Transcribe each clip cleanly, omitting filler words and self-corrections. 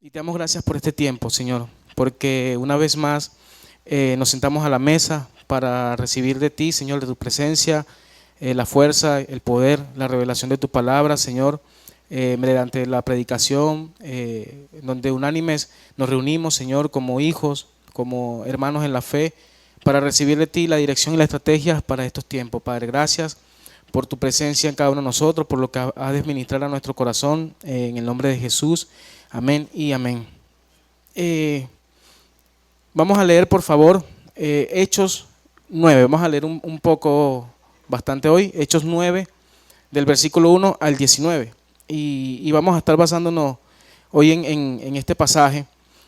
Y te damos gracias por este tiempo, Señor, porque una vez más nos sentamos a la mesa para recibir de ti, Señor, de tu presencia, la fuerza, el poder, la revelación de tu palabra, Señor, mediante la predicación, donde unánimes nos reunimos, Señor, como hijos, como hermanos en la fe, para recibir de ti la dirección y la estrategia para estos tiempos. Padre, gracias por tu presencia en cada uno de nosotros, por lo que has de ministrar a nuestro corazón, en el nombre de Jesús. Amén y amén. Eh, Vamos a leer, por favor, Hechos 9. Vamos a leer un poco, bastante hoy, Hechos 9, del versículo 1 al 19. Y vamos a estar basándonos hoy en este pasaje.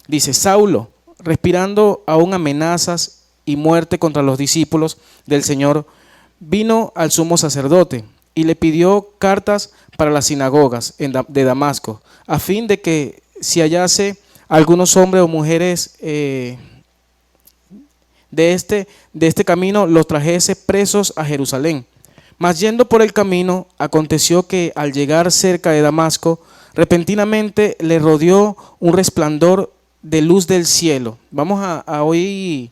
Dice: Saulo, respirando aún amenazas y muerte contra los discípulos del Señor, vino al sumo sacerdote y le pidió cartas para las sinagogas de Damasco, a fin de que si hallase algunos hombres o mujeres de este camino, los trajese presos a Jerusalén. Mas yendo por el camino, aconteció que al llegar cerca de Damasco, repentinamente le rodeó un resplandor de luz del cielo. Vamos a hoy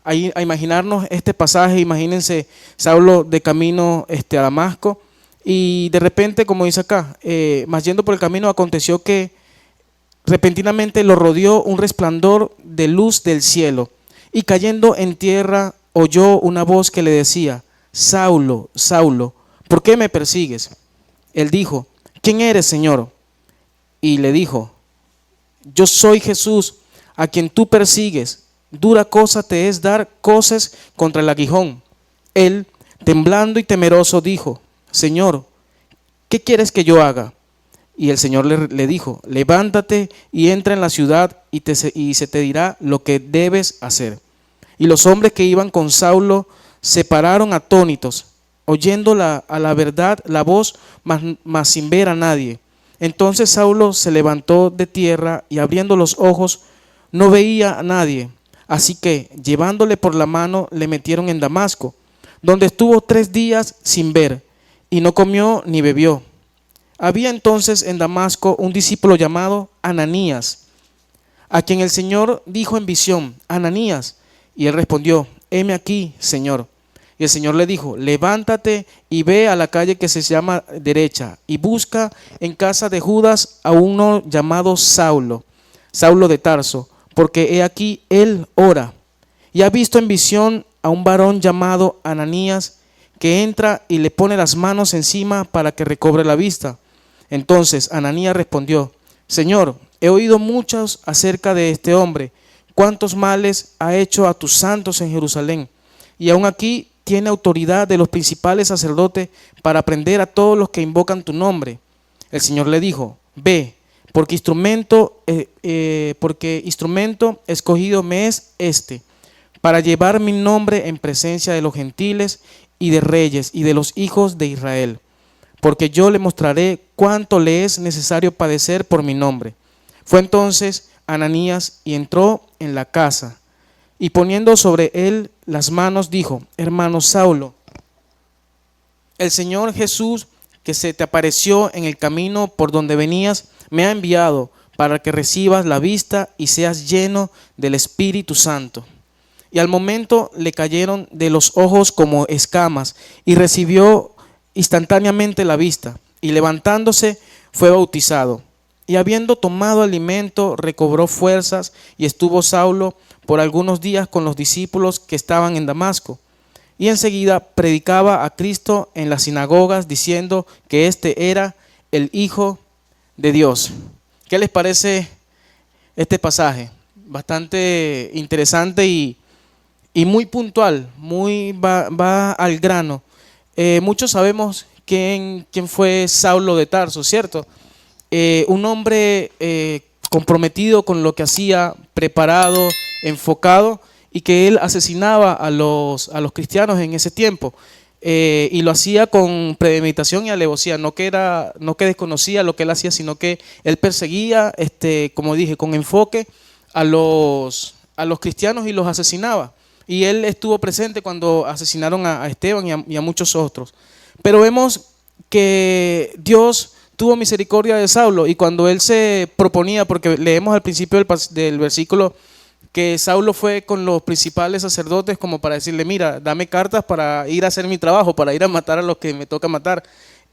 a imaginarnos este pasaje. Imagínense Saulo de camino a Damasco, y de repente, como dice acá, mas yendo por el camino, aconteció que repentinamente lo rodeó un resplandor de luz del cielo, y cayendo en tierra oyó una voz que le decía: Saulo, Saulo, ¿por qué me persigues? Él dijo: ¿quién eres, Señor? Y le dijo: yo soy Jesús, a quien tú persigues. Dura cosa te es dar coces contra el aguijón. Él, temblando y temeroso, dijo: Señor, ¿qué quieres que yo haga? Y el Señor le dijo: levántate y entra en la ciudad, y se te dirá lo que debes hacer. Y los hombres que iban con Saulo se pararon atónitos, oyendo a la verdad la voz, mas sin ver a nadie. Entonces Saulo se levantó de tierra, y abriendo los ojos no veía a nadie. Así que, llevándole por la mano, le metieron en Damasco, donde estuvo 3 días sin ver, y no comió ni bebió. Había entonces en Damasco un discípulo llamado Ananías, a quien el Señor dijo en visión: Ananías. Y él respondió: heme aquí, Señor. Y el Señor le dijo: levántate y ve a la calle que se llama Derecha, y busca en casa de Judas a uno llamado Saulo, Saulo de Tarso, porque he aquí él ora. Y ha visto en visión a un varón llamado Ananías, que entra y le pone las manos encima para que recobre la vista. Entonces Ananías respondió: Señor, he oído muchos acerca de este hombre, cuántos males ha hecho a tus santos en Jerusalén, y aún aquí tiene autoridad de los principales sacerdotes para prender a todos los que invocan tu nombre. El Señor le dijo: ve, porque instrumento escogido me es este, para llevar mi nombre en presencia de los gentiles y de reyes y de los hijos de Israel, porque yo le mostraré cuánto le es necesario padecer por mi nombre. Fue entonces Ananías y entró en la casa, y poniendo sobre él las manos dijo: hermano Saulo, el Señor Jesús, que se te apareció en el camino por donde venías, me ha enviado para que recibas la vista y seas lleno del Espíritu Santo. Y al momento le cayeron de los ojos como escamas, y recibió instantáneamente la vista, y levantándose fue bautizado. Y habiendo tomado alimento, recobró fuerzas, y estuvo Saulo por algunos días con los discípulos que estaban en Damasco. Y enseguida predicaba a Cristo en las sinagogas, diciendo que este era el Hijo de Dios. ¿Qué les parece este pasaje? Bastante interesante y muy puntual, va al grano. Muchos sabemos quién fue Saulo de Tarso, ¿cierto? Un hombre comprometido con lo que hacía, preparado, enfocado, y que él asesinaba a los cristianos en ese tiempo, y lo hacía con premeditación y alevosía. No que desconocía lo que él hacía, sino que él perseguía, como dije, con enfoque a los cristianos, y los asesinaba. Y él estuvo presente cuando asesinaron a Esteban y a muchos otros. Pero vemos que Dios tuvo misericordia de Saulo, y cuando él se proponía, porque leemos al principio del versículo que Saulo fue con los principales sacerdotes como para decirle, mira, dame cartas para ir a hacer mi trabajo, para ir a matar a los que me toca matar.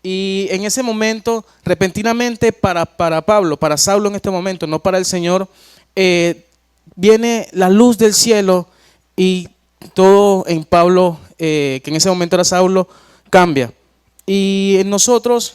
Y en ese momento, repentinamente para Pablo, para Saulo en este momento, no para el Señor, viene la luz del cielo y todo en Pablo, que en ese momento era Saulo, cambia. Y nosotros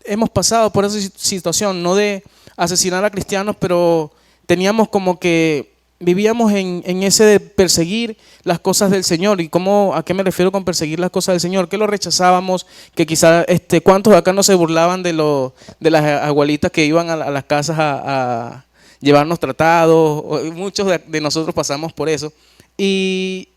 hemos pasado por esa situación, no de asesinar a cristianos, pero teníamos como que vivíamos en ese de perseguir las cosas del Señor. ¿Y a qué me refiero con perseguir las cosas del Señor? Que lo rechazábamos, que quizás cuántos de acá no se burlaban de las abuelitas que iban a las casas a llevarnos tratados. Muchos de nosotros pasamos por eso. Y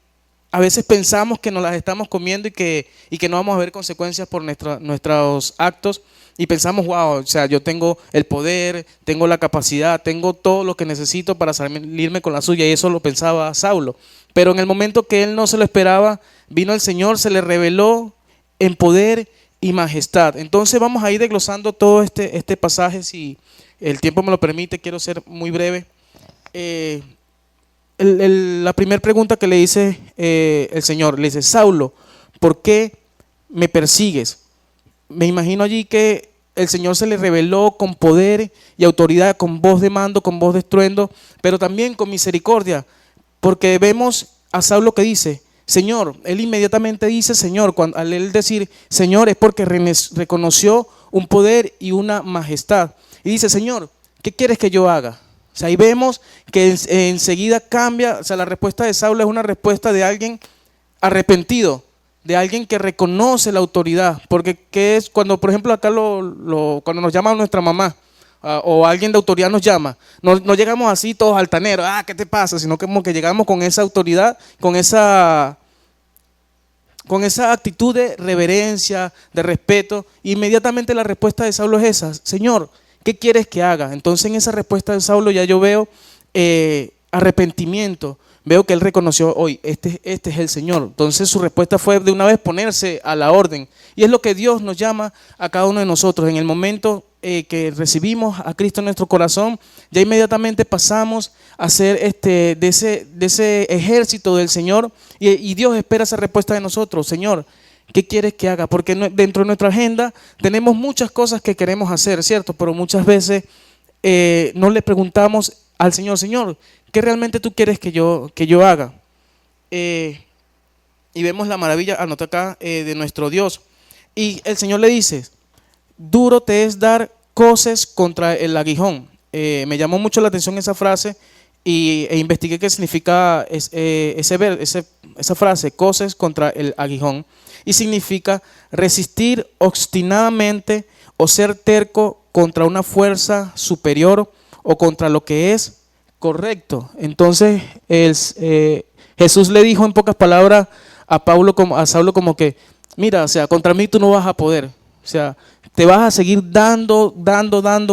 a veces pensamos que nos las estamos comiendo y que no vamos a ver consecuencias por nuestros actos. Y pensamos, wow, o sea, yo tengo el poder, tengo la capacidad, tengo todo lo que necesito para salirme con la suya. Y eso lo pensaba Saulo. Pero en el momento que él no se lo esperaba, vino el Señor, se le reveló en poder y majestad. Entonces vamos a ir desglosando todo este pasaje. Si el tiempo me lo permite, quiero ser muy breve. La primera pregunta que le dice el Señor, le dice, Saulo, ¿por qué me persigues? Me imagino allí que el Señor se le reveló con poder y autoridad, con voz de mando, con voz de estruendo, pero también con misericordia, porque vemos a Saulo que dice, Señor, él inmediatamente dice Señor, al él decir Señor es porque reconoció un poder y una majestad, y dice, Señor, ¿qué quieres que yo haga? O sea, ahí vemos que enseguida cambia, o sea, la respuesta de Saulo es una respuesta de alguien arrepentido, de alguien que reconoce la autoridad, porque ¿qué es cuando, por ejemplo, acá cuando nos llama nuestra mamá o alguien de autoridad nos llama, no llegamos así todos altaneros, ¿qué te pasa? Sino que como que llegamos con esa autoridad, con esa actitud de reverencia, de respeto. Inmediatamente la respuesta de Saulo es esa, Señor, ¿qué quieres que haga? Entonces en esa respuesta de Saulo ya yo veo arrepentimiento. Veo que él reconoció hoy, este es el Señor. Entonces su respuesta fue de una vez ponerse a la orden. Y es lo que Dios nos llama a cada uno de nosotros. En el momento que recibimos a Cristo en nuestro corazón, ya inmediatamente pasamos a ser de ese ejército del Señor. Y Dios espera esa respuesta de nosotros. Señor, ¿qué quieres que haga? Porque dentro de nuestra agenda tenemos muchas cosas que queremos hacer, ¿cierto? Pero muchas veces no le preguntamos al Señor, Señor, ¿qué realmente tú quieres que yo haga? Y vemos la maravilla, anota acá, de nuestro Dios. Y el Señor le dice, duro te es dar coces contra el aguijón. Me llamó mucho la atención esa frase e investigué qué significa esa frase, coces contra el aguijón. Y significa resistir obstinadamente o ser terco contra una fuerza superior o contra lo que es correcto. Entonces Jesús le dijo en pocas palabras a Saulo como que, mira, o sea, contra mí tú no vas a poder. O sea, te vas a seguir dando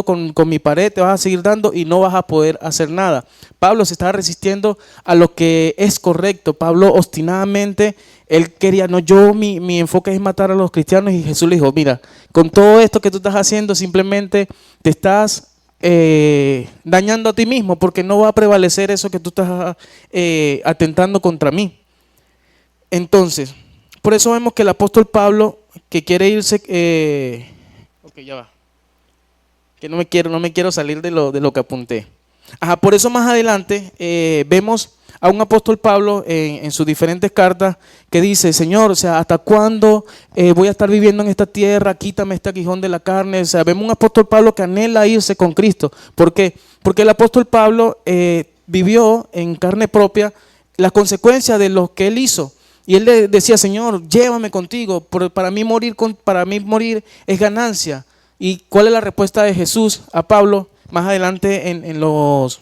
con mi pared, te vas a seguir dando y no vas a poder hacer nada. Pablo se estaba resistiendo a lo que es correcto. Pablo obstinadamente, él quería, mi enfoque es matar a los cristianos, y Jesús le dijo, mira, con todo esto que tú estás haciendo simplemente te estás dañando a ti mismo, porque no va a prevalecer eso que tú estás atentando contra mí. Entonces, por eso vemos que el apóstol Pablo, que quiere irse, ok, ya va, que no me quiero salir de lo que apunté. Por eso más adelante vemos a un apóstol Pablo en sus diferentes cartas que dice, Señor, o sea, ¿hasta cuándo voy a estar viviendo en esta tierra? Quítame este aguijón de la carne. O sea, vemos un apóstol Pablo que anhela irse con Cristo. ¿Por qué? Porque el apóstol Pablo vivió en carne propia las consecuencias de lo que él hizo. Y él le decía, Señor, llévame contigo, para mí morir es ganancia. ¿Y cuál es la respuesta de Jesús a Pablo más adelante en los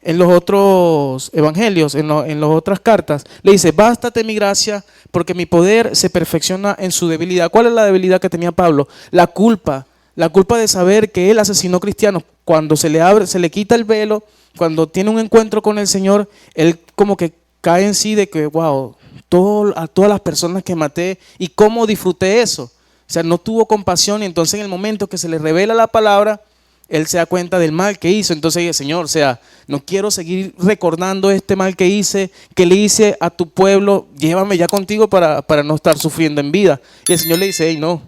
otros evangelios, en las otras cartas? Le dice, bástate mi gracia, porque mi poder se perfecciona en su debilidad. ¿Cuál es la debilidad que tenía Pablo? La culpa de saber que él asesinó cristianos. Cuando se le quita el velo, cuando tiene un encuentro con el Señor, él como que cae en sí de que, wow, a todas las personas que maté, y cómo disfruté eso. O sea, no tuvo compasión y entonces en el momento que se le revela la palabra, él se da cuenta del mal que hizo. Entonces dice, Señor, o sea, no quiero seguir recordando este mal que hice, que le hice a tu pueblo, llévame ya contigo para no estar sufriendo en vida. Y el Señor le dice, hey, no,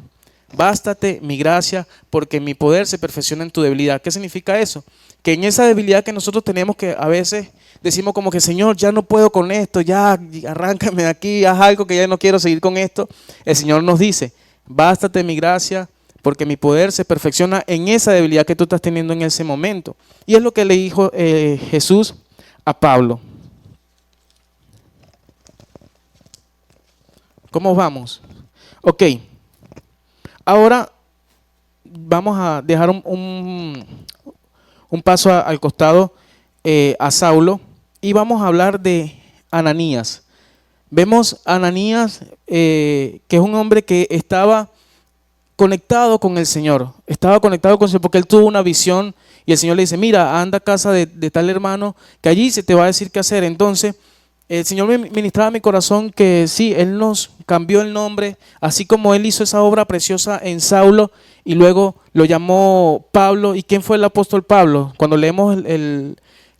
bástate mi gracia porque mi poder se perfecciona en tu debilidad. ¿Qué significa eso? Que en esa debilidad que nosotros tenemos, que a veces decimos como que, Señor, ya no puedo con esto, ya arráncame de aquí, haz algo que ya no quiero seguir con esto. El Señor nos dice, bástate mi gracia porque mi poder se perfecciona en esa debilidad que tú estás teniendo en ese momento. Y es lo que le dijo Jesús a Pablo. ¿Cómo vamos? Ok, ahora vamos a dejar un paso al costado a Saulo y vamos a hablar de Ananías. Vemos a Ananías, que es un hombre que estaba conectado con el Señor, estaba conectado con el Señor porque él tuvo una visión y el Señor le dice, mira, anda a casa de tal hermano que allí se te va a decir qué hacer. Entonces el Señor me ministraba a mi corazón que sí, Él nos cambió el nombre, así como Él hizo esa obra preciosa en Saulo y luego lo llamó Pablo. ¿Y quién fue el apóstol Pablo? Cuando leemos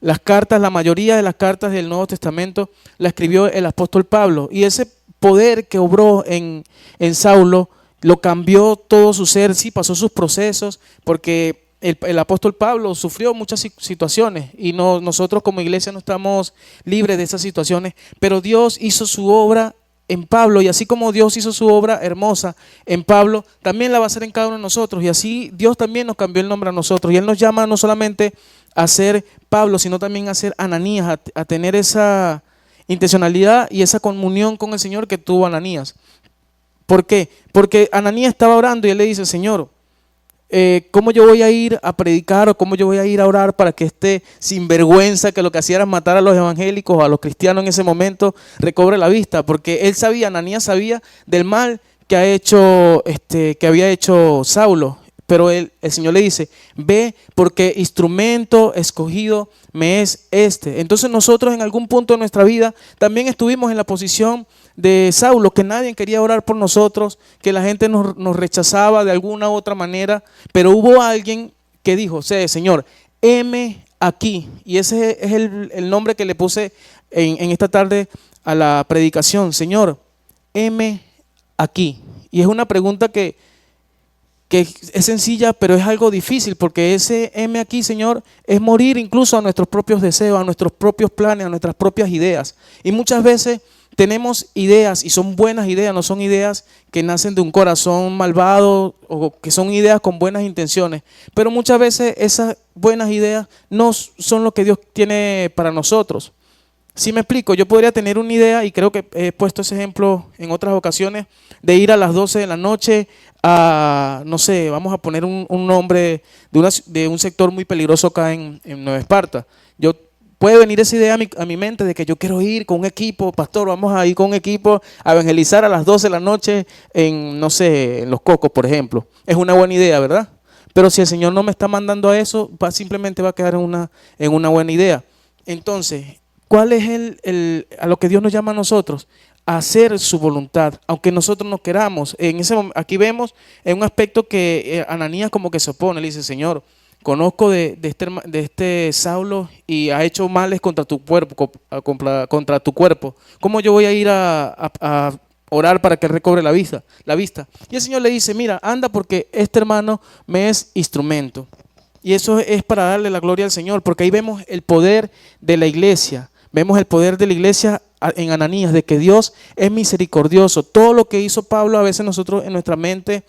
las cartas, la mayoría de las cartas del Nuevo Testamento la escribió el apóstol Pablo, y ese poder que obró en Saulo lo cambió todo su ser. Sí, pasó sus procesos, porque el apóstol Pablo sufrió muchas situaciones y nosotros como iglesia no estamos libres de esas situaciones, pero Dios hizo su obra en Pablo, y así como Dios hizo su obra hermosa en Pablo, también la va a hacer en cada uno de nosotros, y así Dios también nos cambió el nombre a nosotros, y Él nos llama no solamente a ser Pablo, sino también a ser Ananías, a tener esa intencionalidad y esa comunión con el Señor que tuvo Ananías. ¿Por qué? Porque Ananías estaba orando y él le dice, Señor, ¿cómo yo voy a ir a predicar o cómo yo voy a ir a orar para que este sinvergüenza que lo que hacía era matar a los evangélicos o a los cristianos en ese momento recobre la vista? Porque él sabía, Ananías sabía del mal que había hecho Saulo. Pero el Señor le dice, ve porque instrumento escogido me es este. Entonces nosotros en algún punto de nuestra vida también estuvimos en la posición de Saulo, que nadie quería orar por nosotros, que la gente nos rechazaba de alguna u otra manera, pero hubo alguien que dijo, Señor, heme aquí. Y ese es el nombre que le puse en esta tarde a la predicación, Señor, heme aquí. Y es una pregunta que es sencilla, pero es algo difícil, porque ese heme aquí, Señor, es morir incluso a nuestros propios deseos, a nuestros propios planes, a nuestras propias ideas. Y muchas veces tenemos ideas y son buenas ideas, no son ideas que nacen de un corazón malvado o que son ideas con buenas intenciones, pero muchas veces esas buenas ideas no son lo que Dios tiene para nosotros. Si me explico, yo podría tener una idea, y creo que he puesto ese ejemplo en otras ocasiones, de ir a las 12 de la noche a, no sé, vamos a poner un nombre de un sector muy peligroso acá en Nueva Esparta. Puede venir esa idea a mi mente de que yo quiero ir con un equipo, pastor, vamos a ir con un equipo a evangelizar a las 12 de la noche en, no sé, en Los Cocos, por ejemplo. Es una buena idea, ¿verdad? Pero si el Señor no me está mandando a eso, simplemente va a quedar en una buena idea. Entonces, ¿cuál es a lo que Dios nos llama a nosotros? A hacer su voluntad, aunque nosotros no queramos. Aquí vemos en un aspecto que Ananías como que se opone, le dice, Señor, conozco de este Saulo y ha hecho males contra tu cuerpo, contra tu cuerpo. ¿Cómo yo voy a ir a orar para que él recobre la vista? Y el Señor le dice, mira, anda porque este hermano me es instrumento. Y eso es para darle la gloria al Señor, porque ahí vemos el poder de la iglesia. Vemos el poder de la iglesia en Ananías, de que Dios es misericordioso. Todo lo que hizo Pablo, a veces nosotros en nuestra mente,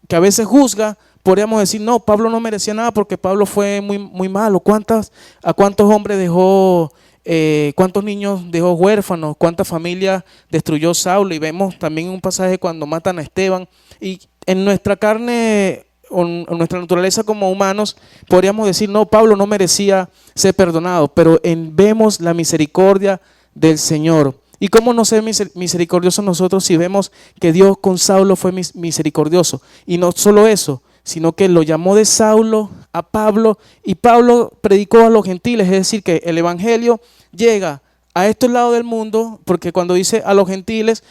que a veces juzga, podríamos decir, no, Pablo no merecía nada porque Pablo fue muy, muy malo. ¿A cuántos hombres dejó, cuántos niños dejó huérfanos? ¿Cuántas familias destruyó Saulo? Y vemos también un pasaje cuando matan a Esteban. Y en nuestra carne o en nuestra naturaleza como humanos, podríamos decir, no, Pablo no merecía ser perdonado, pero vemos la misericordia del Señor. ¿Y cómo no ser misericordiosos nosotros si vemos que Dios con Saulo fue misericordioso? Y no solo eso, sino que lo llamó de Saulo a Pablo, y Pablo predicó a los gentiles, es decir, que el evangelio llega a estos lados del mundo, porque cuando dice a los gentiles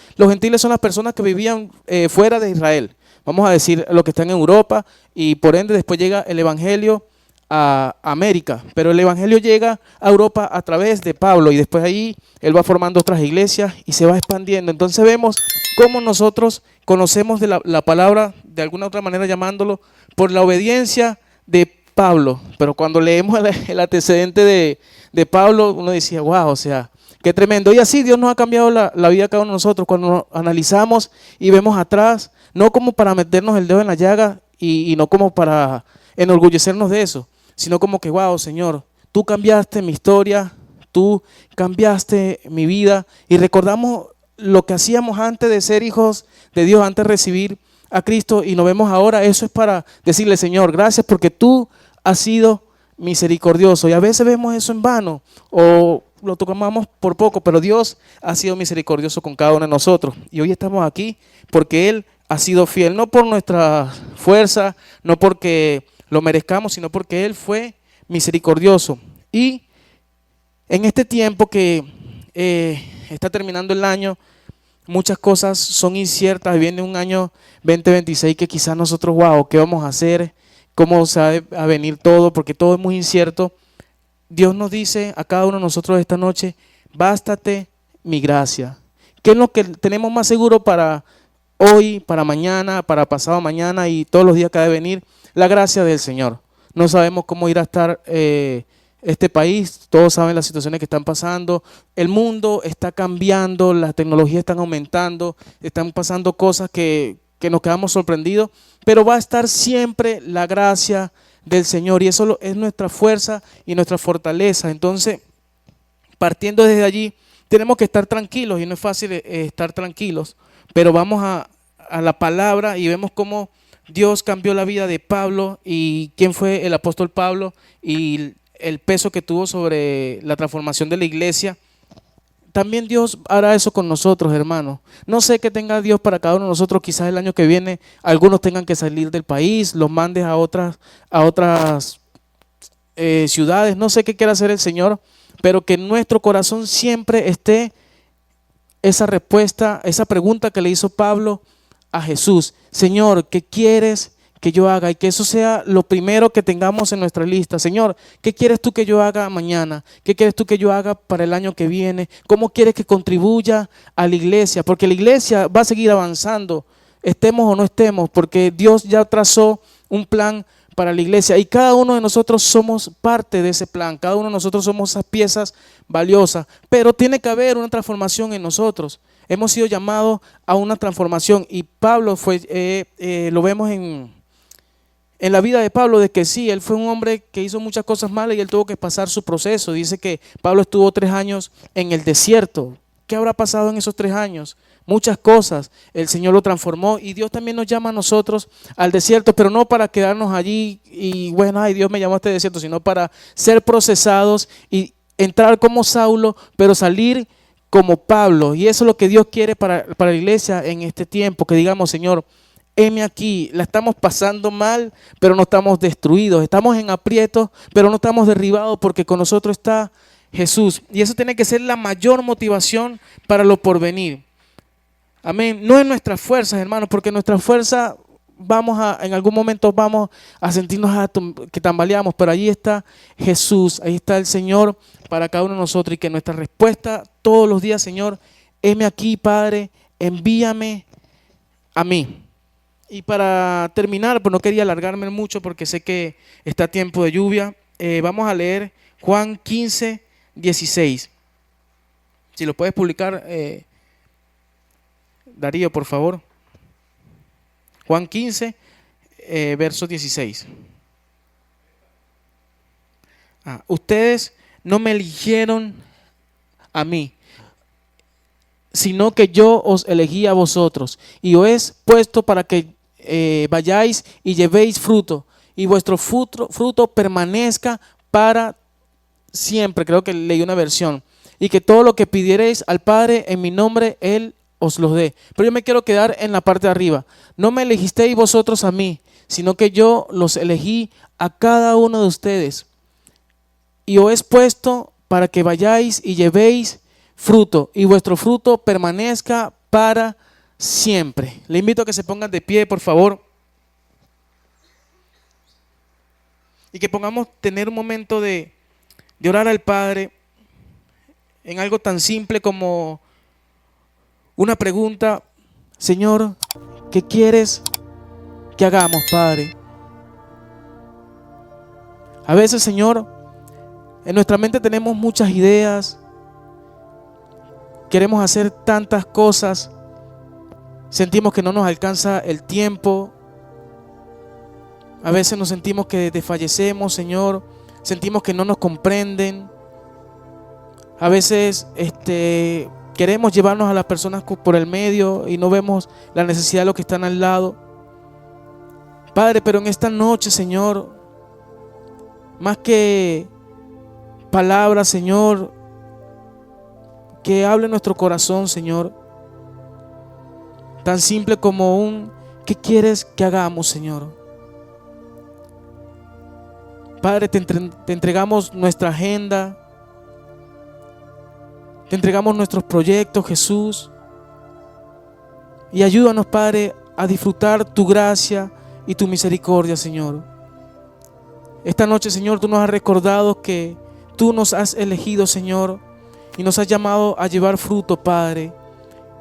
son las personas que vivían fuera de Israel. vamos a decir, los que están en Europa, y por ende después llega el Evangelio a América, pero el Evangelio llega a Europa a través de Pablo y después ahí él va formando otras iglesias y se va expandiendo. Entonces vemos cómo nosotros conocemos de la palabra, de alguna otra manera llamándolo, por la obediencia de Pablo. Pero cuando leemos el antecedente de Pablo, uno decía, wow, o sea, qué tremendo. Y así Dios nos ha cambiado la vida a cada uno de nosotros cuando nos analizamos y vemos atrás, no como para meternos el dedo en la llaga y no como para enorgullecernos de eso, sino como que, wow, Señor, tú cambiaste mi historia, tú cambiaste mi vida, y recordamos lo que hacíamos antes de ser hijos de Dios, antes de recibir a Cristo, y nos vemos ahora. Eso es para decirle, Señor, gracias porque tú has sido misericordioso. Y a veces vemos eso en vano o lo tomamos por poco, pero Dios ha sido misericordioso con cada uno de nosotros. Y hoy estamos aquí porque Él ha sido fiel, no por nuestra fuerza, no porque lo merezcamos, sino porque Él fue misericordioso. Y en este tiempo que está terminando el año, muchas cosas son inciertas. Viene un año 2026 que quizás nosotros, wow, ¿qué vamos a hacer? ¿Cómo se va a venir todo? Porque todo es muy incierto. Dios nos dice a cada uno de nosotros esta noche, bástate mi gracia. ¿Qué es lo que tenemos más seguro para hoy, para mañana, para pasado mañana y todos los días que ha de venir? La gracia del Señor. No sabemos cómo irá a estar este país, todos saben las situaciones que están pasando, el mundo está cambiando, las tecnologías están aumentando, están pasando cosas que nos quedamos sorprendidos, pero va a estar siempre la gracia del Señor y eso es nuestra fuerza y nuestra fortaleza. Entonces, partiendo desde allí, tenemos que estar tranquilos y no es fácil estar tranquilos, pero vamos a la palabra y vemos cómo Dios cambió la vida de Pablo y quién fue el apóstol Pablo y el peso que tuvo sobre la transformación de la iglesia. También Dios hará eso con nosotros, hermanos. No sé qué tenga Dios para cada uno de nosotros. Quizás el año que viene algunos tengan que salir del país, los mandes a otras ciudades. No sé qué quiere hacer el Señor, pero que en nuestro corazón siempre esté esa respuesta, esa pregunta que le hizo Pablo a Jesús. Señor, ¿qué quieres que yo haga? Y que eso sea lo primero que tengamos en nuestra lista. Señor, ¿qué quieres tú que yo haga mañana? ¿Qué quieres tú que yo haga para el año que viene? ¿Cómo quieres que contribuya a la iglesia? Porque la iglesia va a seguir avanzando, estemos o no estemos, porque Dios ya trazó un plan para la iglesia y cada uno de nosotros somos parte de ese plan, cada uno de nosotros somos esas piezas valiosas, pero tiene que haber una transformación en nosotros. Hemos sido llamados a una transformación y Pablo lo vemos en la vida de Pablo, de que sí, él fue un hombre que hizo muchas cosas malas y él tuvo que pasar su proceso. Dice que Pablo estuvo 3 años en el desierto. ¿Qué habrá pasado en esos 3 años? Muchas cosas. El Señor lo transformó y Dios también nos llama a nosotros al desierto, pero no para quedarnos allí y bueno, ay, Dios me llamó a este desierto, sino para ser procesados y entrar como Saulo, pero salir como Pablo. Y eso es lo que Dios quiere para la iglesia en este tiempo, que digamos, Señor, heme aquí, la estamos pasando mal, pero no estamos destruidos, estamos en aprietos, pero no estamos derribados porque con nosotros está Jesús. Y eso tiene que ser la mayor motivación para lo porvenir. Amén. No es nuestras fuerzas, hermanos, porque nuestra fuerza en algún momento vamos a sentirnos que tambaleamos, pero allí está Jesús, ahí está el Señor para cada uno de nosotros y que nuestra respuesta todos los días, Señor, heme aquí, Padre, envíame a mí. Y para terminar, pues no quería alargarme mucho porque sé que está tiempo de lluvia, vamos a leer Juan 15, 16. Si lo puedes publicar, Darío, por favor. Juan 15, verso 16. Ustedes no me eligieron a mí, sino que yo os elegí a vosotros y os he puesto para que vayáis y llevéis fruto y vuestro fruto permanezca para siempre. Creo que leí una versión. Y que todo lo que pidiereis al Padre en mi nombre, Él os los dé. Pero yo me quiero quedar en la parte de arriba. No me elegisteis vosotros a mí, sino que yo los elegí a cada uno de ustedes. Y os he puesto para que vayáis y llevéis fruto y vuestro fruto permanezca para siempre. Le invito a que se pongan de pie, por favor. Y que pongamos tener un momento de orar al Padre en algo tan simple como una pregunta. Señor, ¿qué quieres que hagamos, Padre? A veces, Señor, en nuestra mente tenemos muchas ideas. Queremos hacer tantas cosas. Sentimos que no nos alcanza el tiempo. A veces nos sentimos que desfallecemos, Señor. Sentimos que no nos comprenden. A veces queremos llevarnos a las personas por el medio y no vemos la necesidad de los que están al lado. Padre, pero en esta noche, Señor, más que palabras, Señor, que hable nuestro corazón, Señor. Tan simple como ¿qué quieres que hagamos, Señor? Padre, te entregamos nuestra agenda. Te entregamos nuestros proyectos, Jesús. Y ayúdanos, Padre, a disfrutar tu gracia y tu misericordia, Señor. Esta noche, Señor, tú nos has recordado que tú nos has elegido, Señor, y nos has llamado a llevar fruto, Padre.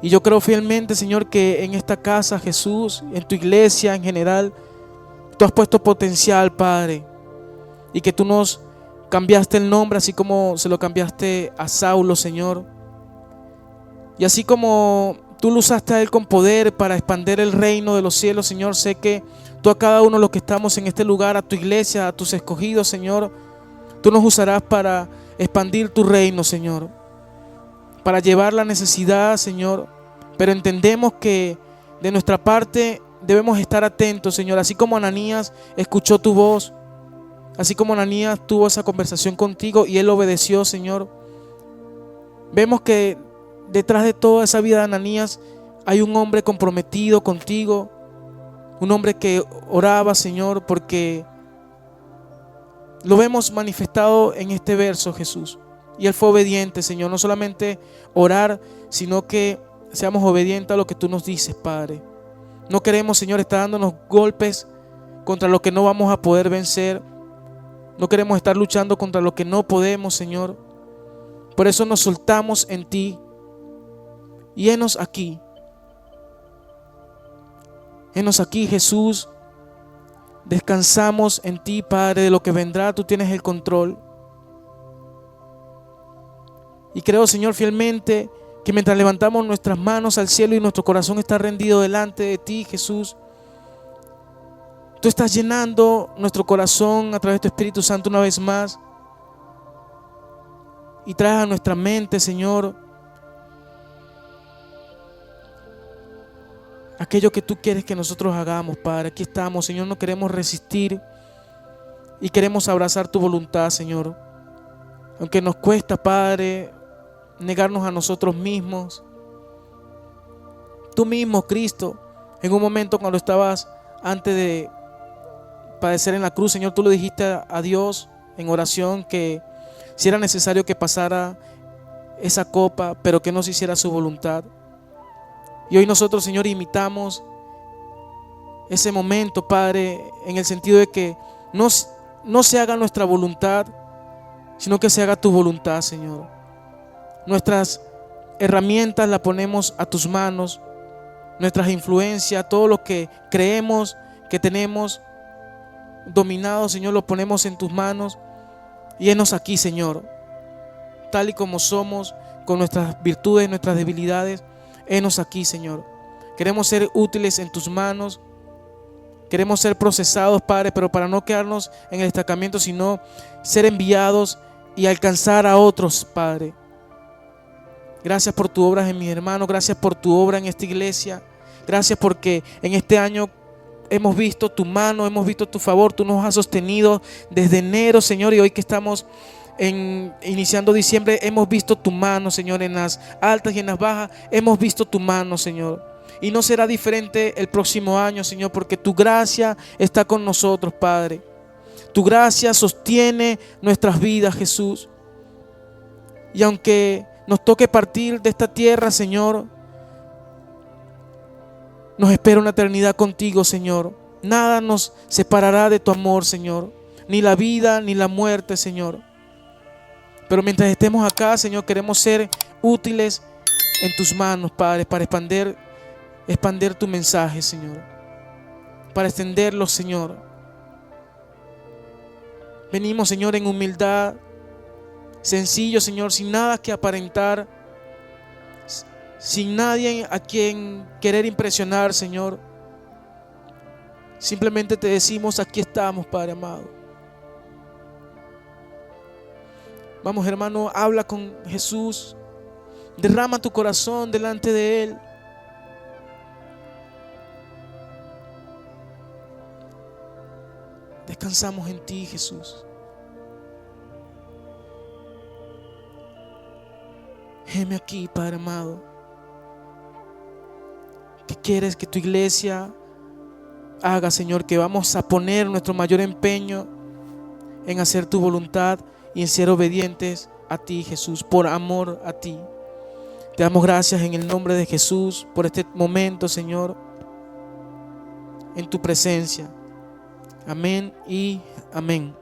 Y yo creo fielmente, Señor, que en esta casa, Jesús, en tu iglesia en general, tú has puesto potencial, Padre. Y que tú nos cambiaste el nombre, así como se lo cambiaste a Saulo, Señor. Y así como tú lo usaste a él con poder para expandir el reino de los cielos, Señor, sé que tú a cada uno de los que estamos en este lugar, a tu iglesia, a tus escogidos, Señor, tú nos usarás para expandir tu reino, Señor, para llevar la necesidad, Señor. Pero entendemos que de nuestra parte debemos estar atentos, Señor, así como Ananías escuchó tu voz, así como Ananías tuvo esa conversación contigo y él obedeció, Señor. Vemos que detrás de toda esa vida de Ananías hay un hombre comprometido contigo, un hombre que oraba, Señor, porque lo vemos manifestado en este verso, Jesús. Y él fue obediente, Señor, no solamente orar, sino que seamos obedientes a lo que tú nos dices, Padre. No queremos, Señor, estar dándonos golpes contra lo que no vamos a poder vencer. No queremos estar luchando contra lo que no podemos, Señor. Por eso nos soltamos en ti. Y henos aquí. Henos aquí, Jesús. Descansamos en ti, Padre. De lo que vendrá, tú tienes el control. Y creo, Señor, fielmente que mientras levantamos nuestras manos al cielo y nuestro corazón está rendido delante de ti, Jesús, tú estás llenando nuestro corazón a través de tu Espíritu Santo una vez más. Y traes a nuestra mente, Señor, aquello que tú quieres que nosotros hagamos, Padre. Aquí estamos, Señor, no queremos resistir y queremos abrazar tu voluntad, Señor. Aunque nos cuesta, Padre, negarnos a nosotros mismos. Tú mismo, Cristo, en un momento cuando estabas antes de padecer en la cruz, Señor, tú le dijiste a Dios en oración que si era necesario que pasara esa copa, pero que no se hiciera su voluntad. Y hoy nosotros, Señor, imitamos ese momento, Padre, en el sentido de que no se haga nuestra voluntad, sino que se haga tu voluntad, Señor. Nuestras herramientas las ponemos a tus manos, nuestras influencias, todo lo que creemos que tenemos dominado, Señor, lo ponemos en tus manos. Y henos aquí, Señor, tal y como somos, con nuestras virtudes, nuestras debilidades. Henos aquí, Señor. Queremos ser útiles en tus manos. Queremos ser procesados, Padre, pero para no quedarnos en el estancamiento, sino ser enviados y alcanzar a otros, Padre. Gracias por tu obra en mis hermanos. Gracias por tu obra en esta iglesia. Gracias porque en este año hemos visto tu mano, hemos visto tu favor. Tú nos has sostenido desde enero, Señor, y hoy que estamos iniciando diciembre, hemos visto tu mano, Señor, en las altas y en las bajas. Hemos visto tu mano, Señor. Y no será diferente el próximo año, Señor, porque tu gracia está con nosotros, Padre. Tu gracia sostiene nuestras vidas, Jesús. Y aunque nos toque partir de esta tierra, Señor, Nos espera una eternidad contigo, Señor. Nada nos separará de tu amor, Señor. Ni la vida, ni la muerte, Señor. Pero mientras estemos acá, Señor, queremos ser útiles en tus manos, Padre, para expandir tu mensaje, Señor. Para extenderlo, Señor. Venimos, Señor, en humildad, sencillo, Señor, sin nada que aparentar, sin nadie a quien querer impresionar, Señor. Simplemente te decimos, aquí estamos, Padre amado. Vamos, hermano, habla con Jesús. Derrama tu corazón delante de Él. Descansamos en ti, Jesús. Heme aquí, Padre amado. ¿Qué quieres que tu iglesia haga, Señor? Que vamos a poner nuestro mayor empeño en hacer tu voluntad y en ser obedientes a ti, Jesús, por amor a ti. Te damos gracias en el nombre de Jesús por este momento, Señor, en tu presencia. Amén y amén.